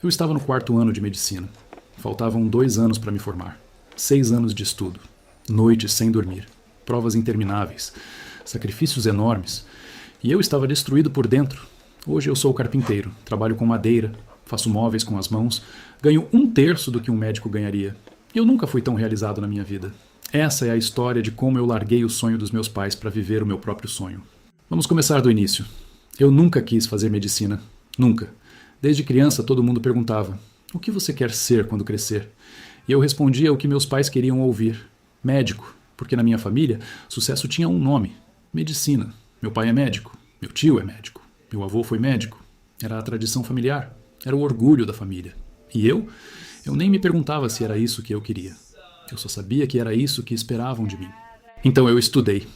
Eu estava no quarto ano de medicina. Faltavam 2 anos para me formar. 6 anos de estudo. Noites sem dormir. Provas intermináveis. Sacrifícios enormes. E eu estava destruído por dentro. Hoje eu sou carpinteiro. Trabalho com madeira. Faço móveis com as mãos. Ganho 1/3 do que um médico ganharia. Eu nunca fui tão realizado na minha vida. Essa é a história de como eu larguei o sonho dos meus pais para viver o meu próprio sonho. Vamos começar do início. Eu nunca quis fazer medicina. Nunca. Desde criança todo mundo perguntava: o que você quer ser quando crescer? E eu respondia o que meus pais queriam ouvir: médico, porque na minha família sucesso tinha um nome: medicina. Meu pai é médico, meu tio é médico, meu avô foi médico. Era a tradição familiar, era o orgulho da família. E eu nem me perguntava se era isso que eu queria. Eu só sabia que era isso que esperavam de mim. Então eu estudei.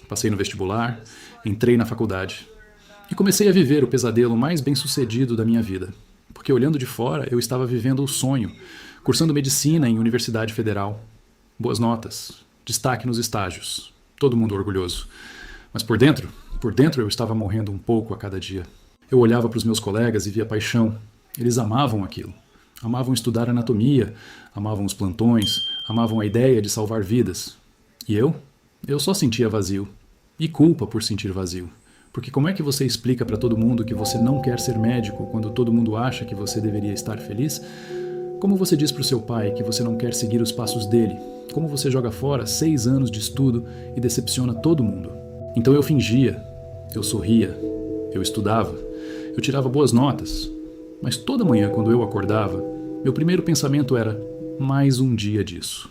Passei no vestibular, entrei na faculdade. E comecei a viver o pesadelo mais bem-sucedido da minha vida. Porque olhando de fora, eu estava vivendo o sonho, cursando medicina em Universidade Federal. Boas notas, destaque nos estágios, todo mundo orgulhoso. Mas por dentro eu estava morrendo um pouco a cada dia. Eu olhava para os meus colegas e via paixão. Eles amavam aquilo. Amavam estudar anatomia, amavam os plantões, amavam a ideia de salvar vidas. E eu só sentia vazio. E culpa por sentir vazio. Porque como é que você explica para todo mundo que você não quer ser médico quando todo mundo acha que você deveria estar feliz? Como você diz para o seu pai que você não quer seguir os passos dele? Como você joga fora 6 anos de estudo e decepciona todo mundo? Então eu fingia, eu sorria, eu estudava, eu tirava boas notas. Mas toda manhã quando eu acordava, meu primeiro pensamento era: mais um dia disso.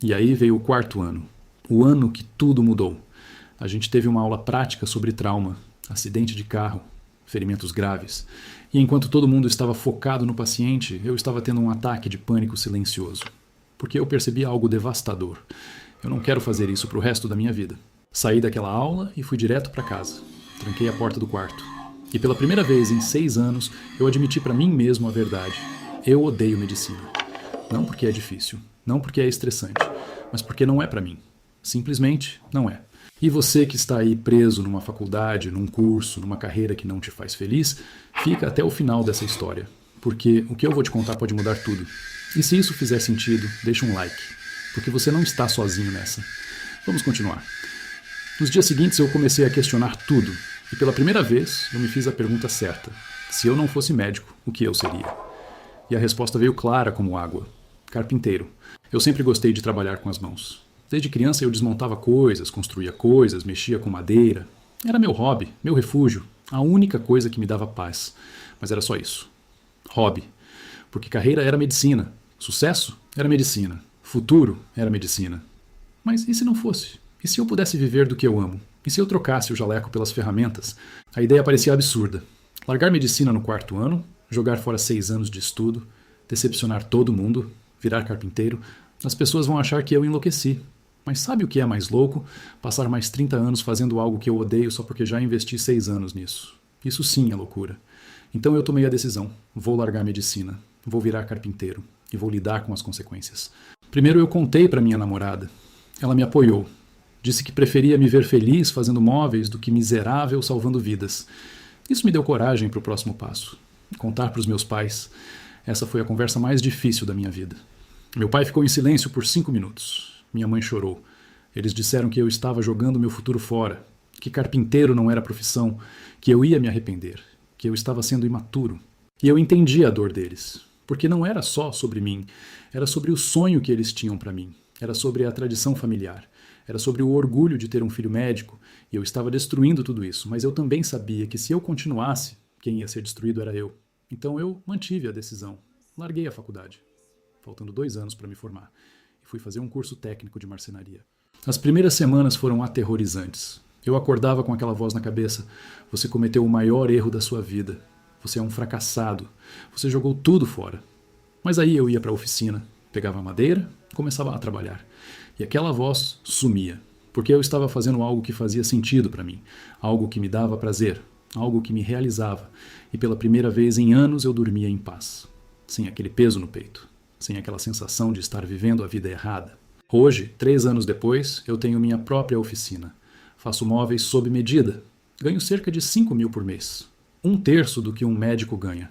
E aí veio o quarto ano, o ano que tudo mudou. A gente teve uma aula prática sobre trauma, acidente de carro, ferimentos graves. E enquanto todo mundo estava focado no paciente, eu estava tendo um ataque de pânico silencioso. Porque eu percebi algo devastador. Eu não quero fazer isso para o resto da minha vida. Saí daquela aula e fui direto para casa. Tranquei a porta do quarto. E pela primeira vez em 6 anos, eu admiti para mim mesmo a verdade. Eu odeio medicina. Não porque é difícil, não porque é estressante, mas porque não é para mim. Simplesmente não é. E você que está aí preso numa faculdade, num curso, numa carreira que não te faz feliz, fica até o final dessa história, porque o que eu vou te contar pode mudar tudo. E se isso fizer sentido, deixa um like, porque você não está sozinho nessa. Vamos continuar. Nos dias seguintes eu comecei a questionar tudo, e pela primeira vez eu me fiz a pergunta certa: se eu não fosse médico, o que eu seria? E a resposta veio clara como água: carpinteiro. Eu sempre gostei de trabalhar com as mãos. Desde criança eu desmontava coisas, construía coisas, mexia com madeira. Era meu hobby, meu refúgio, a única coisa que me dava paz. Mas era só isso. Hobby. Porque carreira era medicina, sucesso era medicina, futuro era medicina. Mas e se não fosse? E se eu pudesse viver do que eu amo? E se eu trocasse o jaleco pelas ferramentas? A ideia parecia absurda. Largar medicina no quarto ano, jogar fora 6 anos de estudo, decepcionar todo mundo, virar carpinteiro, as pessoas vão achar que eu enlouqueci. Mas sabe o que é mais louco? Passar mais 30 anos fazendo algo que eu odeio só porque já investi 6 anos nisso. Isso sim é loucura. Então eu tomei a decisão. Vou largar a medicina. Vou virar carpinteiro. E vou lidar com as consequências. Primeiro eu contei para minha namorada. Ela me apoiou. Disse que preferia me ver feliz fazendo móveis do que miserável salvando vidas. Isso me deu coragem para o próximo passo. Contar para os meus pais. Essa foi a conversa mais difícil da minha vida. Meu pai ficou em silêncio por 5 minutos. Minha mãe chorou. Eles disseram que eu estava jogando meu futuro fora, que carpinteiro não era profissão, que eu ia me arrepender, que eu estava sendo imaturo. E eu entendi a dor deles, porque não era só sobre mim, era sobre o sonho que eles tinham para mim, era sobre a tradição familiar, era sobre o orgulho de ter um filho médico, e eu estava destruindo tudo isso, mas eu também sabia que se eu continuasse, quem ia ser destruído era eu. Então eu mantive a decisão, larguei a faculdade, faltando 2 anos para me formar. Fui fazer um curso técnico de marcenaria. As primeiras semanas foram aterrorizantes. Eu acordava com aquela voz na cabeça: você cometeu o maior erro da sua vida. Você é um fracassado. Você jogou tudo fora. Mas aí eu ia para a oficina, pegava a madeira, começava a trabalhar. E aquela voz sumia, porque eu estava fazendo algo que fazia sentido para mim, algo que me dava prazer, algo que me realizava. E pela primeira vez em anos eu dormia em paz, sem aquele peso no peito. Sem aquela sensação de estar vivendo a vida errada. Hoje, 3 anos depois, eu tenho minha própria oficina. Faço móveis sob medida. Ganho cerca de 5 mil por mês. 1/3 do que um médico ganha.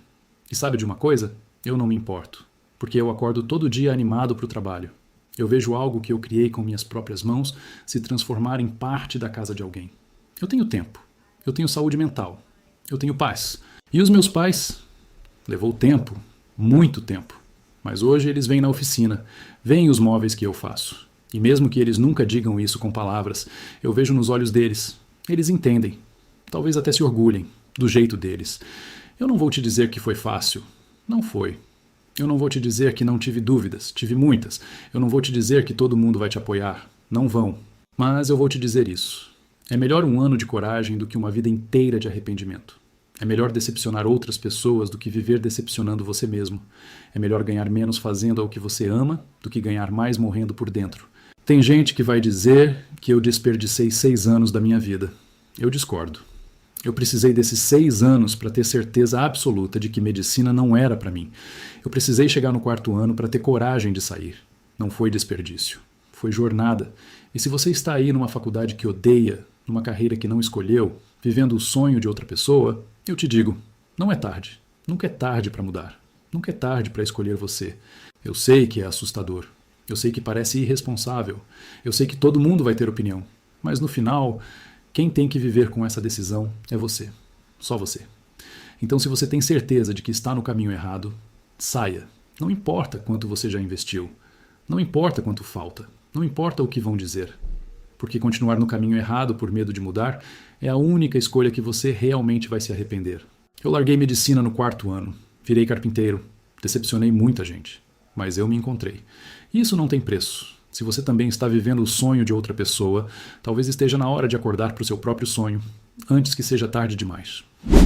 E sabe de uma coisa? Eu não me importo, porque eu acordo todo dia animado para o trabalho. Eu vejo algo que eu criei com minhas próprias mãos se transformar em parte da casa de alguém. Eu tenho tempo, eu tenho saúde mental, eu tenho paz. E os meus pais? Levou tempo, muito tempo. Mas hoje eles vêm na oficina, veem os móveis que eu faço. E mesmo que eles nunca digam isso com palavras, eu vejo nos olhos deles. Eles entendem. Talvez até se orgulhem, do jeito deles. Eu não vou te dizer que foi fácil. Não foi. Eu não vou te dizer que não tive dúvidas. Tive muitas. Eu não vou te dizer que todo mundo vai te apoiar. Não vão. Mas eu vou te dizer isso. É melhor um ano de coragem do que uma vida inteira de arrependimento. É melhor decepcionar outras pessoas do que viver decepcionando você mesmo. É melhor ganhar menos fazendo o que você ama do que ganhar mais morrendo por dentro. Tem gente que vai dizer que eu desperdicei 6 anos da minha vida. Eu discordo. Eu precisei desses 6 anos para ter certeza absoluta de que medicina não era para mim. Eu precisei chegar no 4º ano para ter coragem de sair. Não foi desperdício. Foi jornada. E se você está aí numa faculdade que odeia, numa carreira que não escolheu, vivendo o sonho de outra pessoa, eu te digo, não é tarde. Nunca é tarde para mudar. Nunca é tarde para escolher você. Eu sei que é assustador. Eu sei que parece irresponsável. Eu sei que todo mundo vai ter opinião. Mas no final, quem tem que viver com essa decisão é você. Só você. Então, se você tem certeza de que está no caminho errado, saia. Não importa quanto você já investiu. Não importa quanto falta. Não importa o que vão dizer. Porque continuar no caminho errado por medo de mudar é a única escolha que você realmente vai se arrepender. Eu larguei medicina no 4º ano. Virei carpinteiro. Decepcionei muita gente. Mas eu me encontrei. E isso não tem preço. Se você também está vivendo o sonho de outra pessoa, talvez esteja na hora de acordar para o seu próprio sonho, antes que seja tarde demais.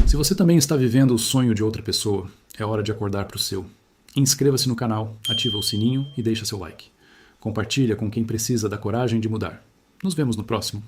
Se você também está vivendo o sonho de outra pessoa, é hora de acordar para o seu. Inscreva-se no canal, ativa o sininho e deixa seu like. Compartilha com quem precisa da coragem de mudar. Nos vemos no próximo.